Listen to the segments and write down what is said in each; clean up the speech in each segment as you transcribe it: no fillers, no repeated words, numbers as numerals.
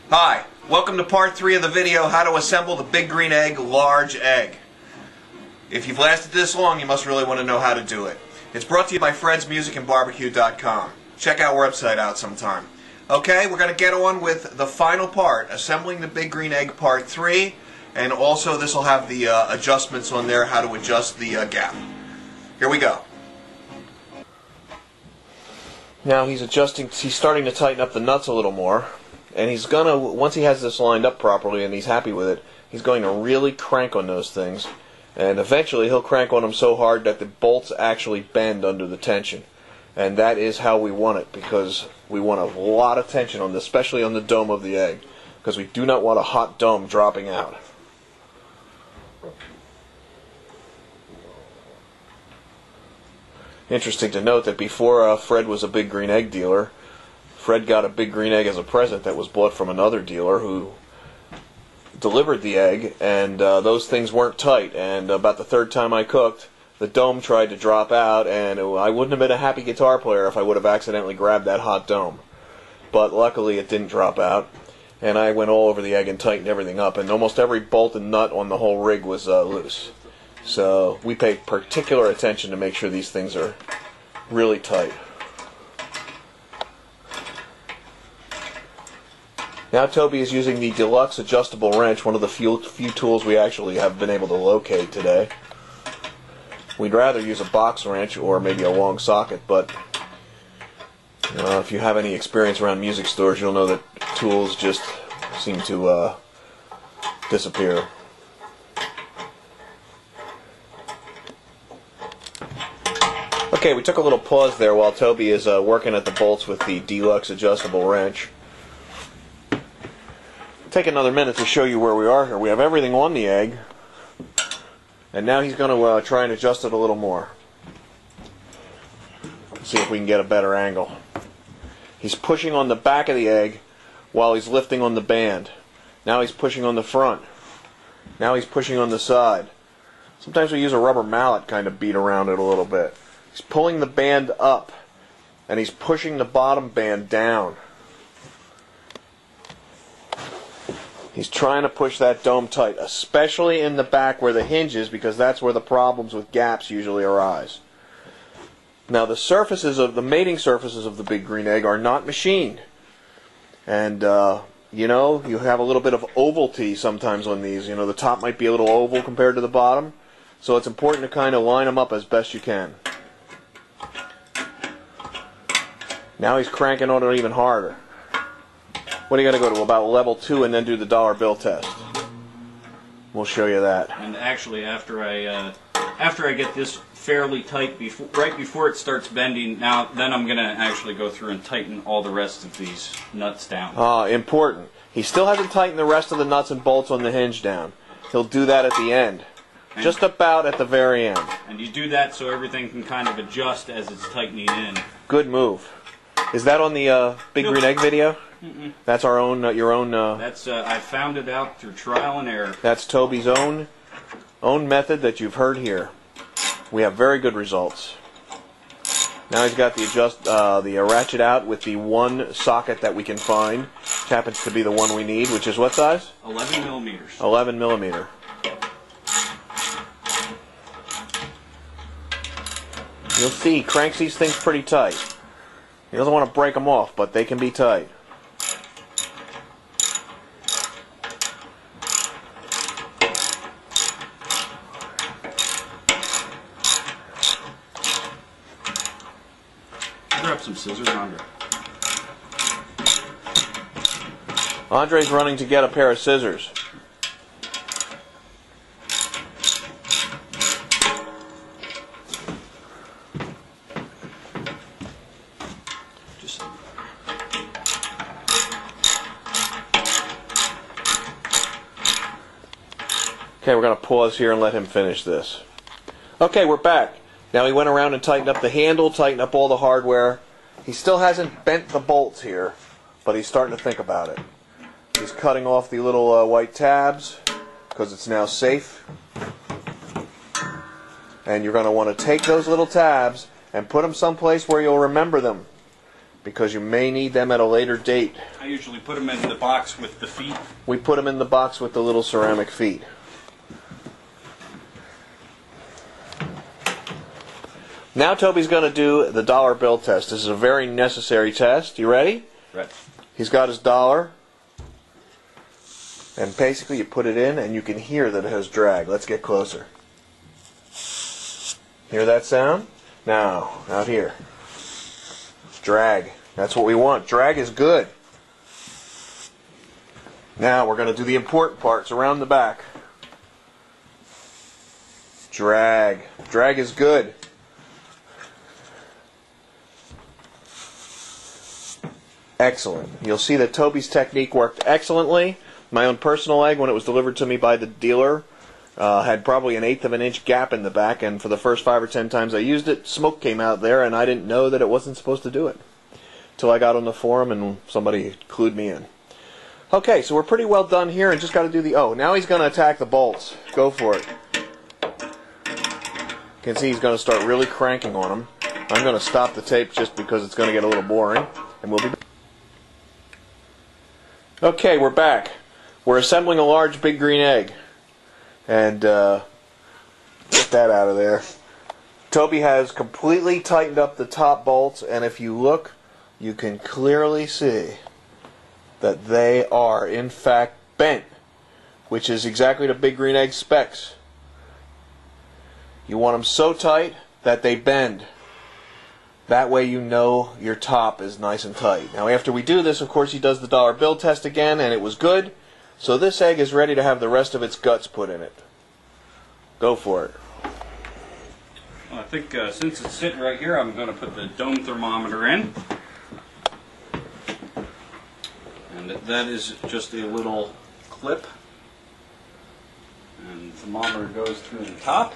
Hi, welcome to part 3 of the video, how to assemble the Big Green Egg large egg. If you've lasted this long, you must really want to know how to do it. It's brought to you by fredsmusicandbarbecue.com. Check our website out sometime. Okay, we're going to get on with the final part, assembling the Big Green Egg part 3, and also this will have the adjustments on there, how to adjust the gap. Here we go. Now he's starting to tighten up the nuts a little more. And he's gonna, once he has this lined up properly and he's happy with it, he's going to really crank on those things. And eventually he'll crank on them so hard that the bolts actually bend under the tension. And that is how we want it, because we want a lot of tension on this, especially on the dome of the egg, because we do not want a hot dome dropping out. Interesting to note that before Fred was a Big Green Egg dealer, Fred got a Big Green Egg as a present that was bought from another dealer who delivered the egg, and those things weren't tight. And about the third time I cooked, the dome tried to drop out, and I wouldn't have been a happy guitar player if I would have accidentally grabbed that hot dome. But luckily it didn't drop out, and I went all over the egg and tightened everything up, and almost every bolt and nut on the whole rig was loose. So we pay particular attention to make sure these things are really tight. Now Toby is using the deluxe adjustable wrench, one of the few tools we actually have been able to locate today. We'd rather use a box wrench or maybe a long socket, but if you have any experience around music stores, you'll know that tools just seem to disappear. Okay, we took a little pause there while Toby is working at the bolts with the deluxe adjustable wrench. Take another minute to show you where we are here. We have everything on the egg, and now he's going to try and adjust it a little more. See if we can get a better angle. He's pushing on the back of the egg while he's lifting on the band. Now he's pushing on the front. Now he's pushing on the side. Sometimes we use a rubber mallet, kind of beat around it a little bit. He's pulling the band up, and he's pushing the bottom band down. He's trying to push that dome tight, especially in the back where the hinge is, because that's where the problems with gaps usually arise. Now the surfaces of the mating surfaces of the Big Green Egg are not machined. And you have a little bit of ovalty sometimes on these. The top might be a little oval compared to the bottom. So it's important to kind of line them up as best you can. Now he's cranking on it even harder. What are you going to go to, about level 2 and then do the dollar bill test? We'll show you that. And actually, after I get this fairly tight, right before it starts bending, then I'm going to actually go through and tighten all the rest of these nuts down. Important. He still hasn't tightened the rest of the nuts and bolts on the hinge down. He'll do that at the end. Just about at the very end. And you do that so everything can kind of adjust as it's tightening in. Good move. Is that on the Big Green Egg video? Mm-mm. That's our own, your own. That's I found it out through trial and error. That's Toby's own method that you've heard here. We have very good results. Now he's got the ratchet out with the one socket that we can find, which happens to be the one we need, which is what size? 11 millimeters. 11 millimeter. You'll see he cranks these things pretty tight. He doesn't want to break them off, but they can be tight. Grab some scissors, Andre. Andre's running to get a pair of scissors. Okay, we're going to pause here and let him finish this. Okay, we're back. Now he went around and tightened up the handle, tightened up all the hardware. He still hasn't bent the bolts here, but he's starting to think about it. He's cutting off the little white tabs because it's now safe. And you're going to want to take those little tabs and put them someplace where you'll remember them. because you may need them at a later date. I usually put them in the box with the feet. We put them in the box with the little ceramic feet. Now Toby's going to do the dollar bill test. This is a very necessary test. You ready? Right. He's got his dollar. And basically you put it in and you can hear that it has drag. Let's get closer. Hear that sound? Now, out here. Drag. That's what we want. Drag is good. Now we're going to do the important parts around the back. Drag. Drag is good. Excellent. You'll see that Toby's technique worked excellently. My own personal egg, when it was delivered to me by the dealer, had probably an 1/8 of an inch gap in the back, and for the first 5 or 10 times I used it, smoke came out there, and I didn't know that it wasn't supposed to do it till I got on the forum and somebody clued me in. Okay, so we're pretty well done here, and just got to do the now he's going to attack the bolts. Go for it. You can see he's going to start really cranking on them. I'm going to stop the tape just because it's going to get a little boring, and we'll be back. Okay, we're back. We're assembling a large big green egg. And get that out of there. Toby has completely tightened up the top bolts, and if you look, you can clearly see that they are in fact bent, which is exactly the big green egg specs. You want them so tight that they bend. That way you know your top is nice and tight. Now after we do this, of course, he does the dollar bill test again, and it was good. So this egg is ready to have the rest of its guts put in it. Go for it. Well, I think since it's sitting right here, I'm going to put the dome thermometer in. And that is just a little clip. And the thermometer goes through the top.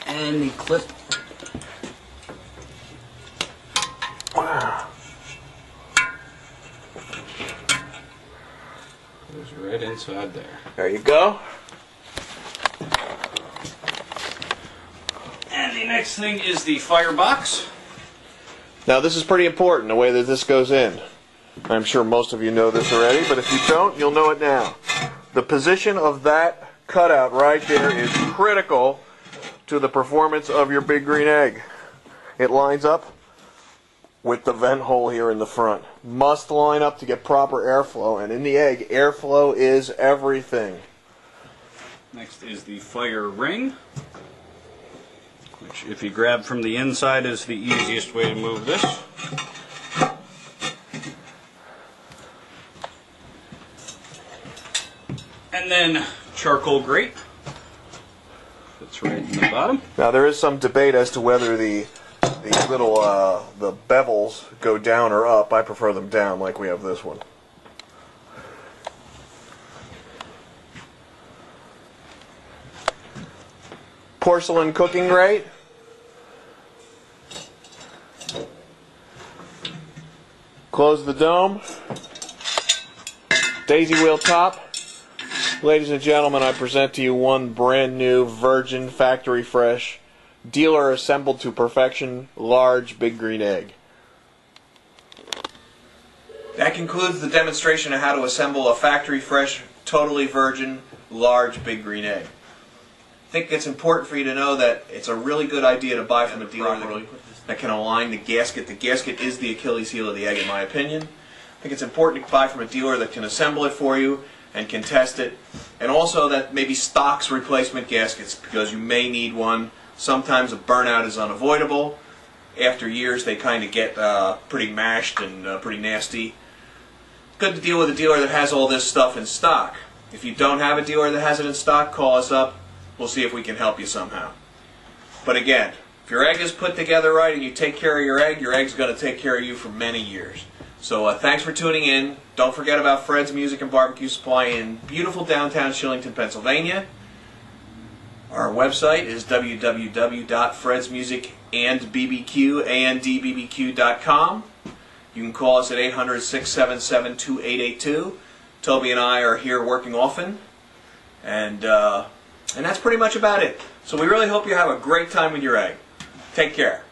And the clip goes right inside there. There you go. And the next thing is the Firebox. Now this is pretty important, the way that this goes in. I'm sure most of you know this already, but if you don't, you'll know it now. The position of that cutout right there is critical to the performance of your big green egg. It lines up with the vent hole here in the front. Must line up to get proper airflow, and in the egg, airflow is everything. Next is the fire ring, which if you grab from the inside is the easiest way to move this. And then charcoal grate. It's right in the bottom. Now there is some debate as to whether the little the bevels go down or up. I prefer them down, like we have this one. Porcelain cooking grate. Close the dome. Daisy wheel top. Ladies and gentlemen, I present to you one brand new, virgin, factory fresh, dealer assembled to perfection, large big green egg. That concludes the demonstration of how to assemble a factory fresh, totally virgin, large big green egg. I think it's important for you to know that it's a really good idea to buy from a dealer that can align the gasket. The gasket is the Achilles heel of the egg, in my opinion. I think it's important to buy from a dealer that can assemble it for you and can test it, and also that maybe stocks replacement gaskets, because you may need one. Sometimes a burnout is unavoidable. After years they kind of get pretty mashed and pretty nasty. Good to deal with a dealer that has all this stuff in stock. If you don't have a dealer that has it in stock, call us up. We'll see if we can help you somehow. But again, if your egg is put together right and you take care of your egg's going to take care of you for many years. So thanks for tuning in. Don't forget about Fred's Music and Barbecue Supply in beautiful downtown Shillington, Pennsylvania. Our website is www.fredsmusicandbbq.com. You can call us at 800-677-2882. Toby and I are here working often. And that's pretty much about it. So we really hope you have a great time with your egg. Take care.